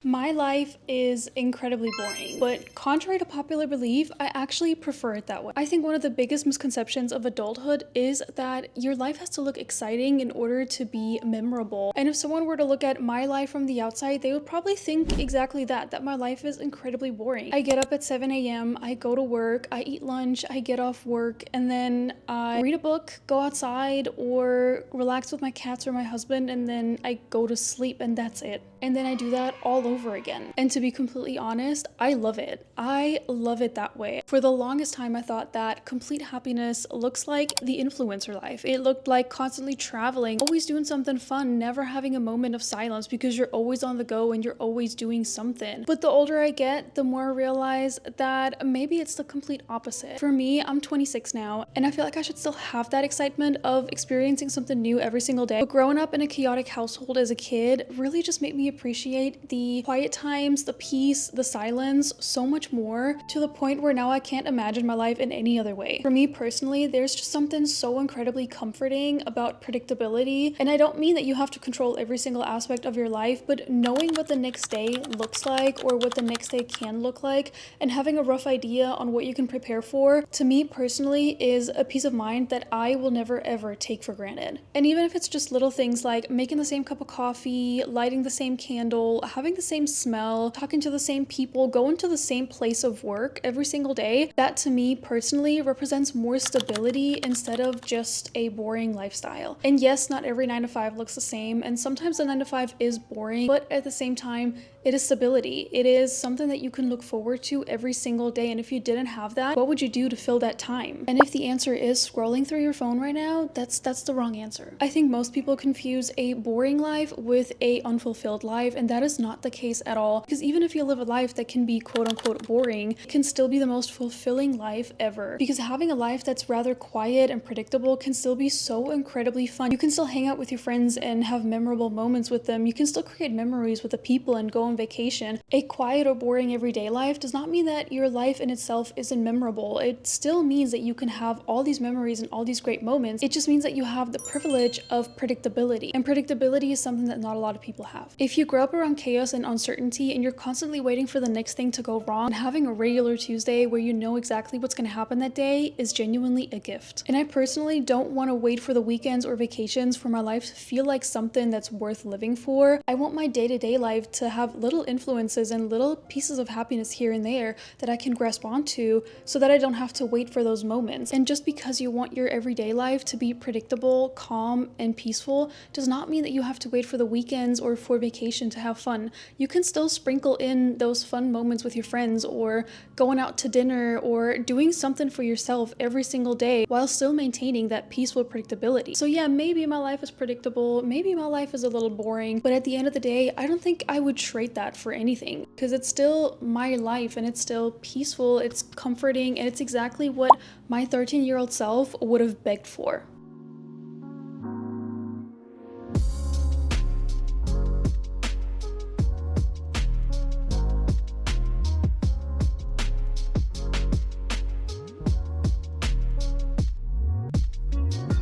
My life is incredibly boring, but contrary to popular belief, I actually prefer it that way. I think one of the biggest misconceptions of adulthood is that your life has to look exciting in order to be memorable. And if someone were to look at my life from the outside, they would probably think exactly that my life is incredibly boring. I get up at 7 a.m., I go to work, I eat lunch, I get off work, and then I read a book, go outside, or relax with my cats or my husband, and then I go to sleep, and that's it. And then I do that all over again. And to be completely honest, I love it. I love it that way. For the longest time, I thought that complete happiness looks like the influencer life. It looked like constantly traveling, always doing something fun, never having a moment of silence because you're always on the go and you're always doing something. But the older I get, the more I realize that maybe it's the complete opposite. For me, I'm 26 now, and I feel like I should still have that excitement of experiencing something new every single day. But growing up in a chaotic household as a kid really just made me appreciate the quiet times, the peace, the silence so much more, to the point where now I can't imagine my life in any other way. For me personally, there's just something so incredibly comforting about predictability. And I don't mean that you have to control every single aspect of your life, but knowing what the next day looks like or what the next day can look like and having a rough idea on what you can prepare for, to me personally, is a peace of mind that I will never ever take for granted. And even if it's just little things like making the same cup of coffee, lighting the same candle, having the same smell, talking to the same people, going to the same place of work every single day, that to me personally represents more stability instead of just a boring lifestyle. And yes, not every 9 to 5 looks the same, and sometimes the 9 to 5 is boring, but at the same time, it is stability. It is something that you can look forward to every single day. And if you didn't have that, what would you do to fill that time? And if the answer is scrolling through your phone right now, that's the wrong answer. I think most people confuse a boring life with a unfulfilled life, and that is not the case at all. Because even if you live a life that can be quote unquote boring, it can still be the most fulfilling life ever. Because having a life that's rather quiet and predictable can still be so incredibly fun. You can still hang out with your friends and have memorable moments with them. You can still create memories with the people and go on vacation. A quiet or boring everyday life does not mean that your life in itself isn't memorable. It still means that you can have all these memories and all these great moments. It just means that you have the privilege of predictability. And predictability is something that not a lot of people have. If you grow up around chaos and uncertainty and you're constantly waiting for the next thing to go wrong, having a regular Tuesday where you know exactly what's going to happen that day is genuinely a gift. And I personally don't want to wait for the weekends or vacations for my life to feel like something that's worth living for. I want my day-to-day life to have little influences and little pieces of happiness here and there that I can grasp onto so that I don't have to wait for those moments. And just because you want your everyday life to be predictable, calm, and peaceful does not mean that you have to wait for the weekends or for vacation to have fun. You can still sprinkle in those fun moments with your friends or going out to dinner or doing something for yourself every single day while still maintaining that peaceful predictability. So yeah, maybe my life is predictable, maybe my life is a little boring, but at the end of the day, I don't think I would trade that for anything because it's still my life and it's still peaceful, it's comforting, and it's exactly what my 13-year-old self would have begged for.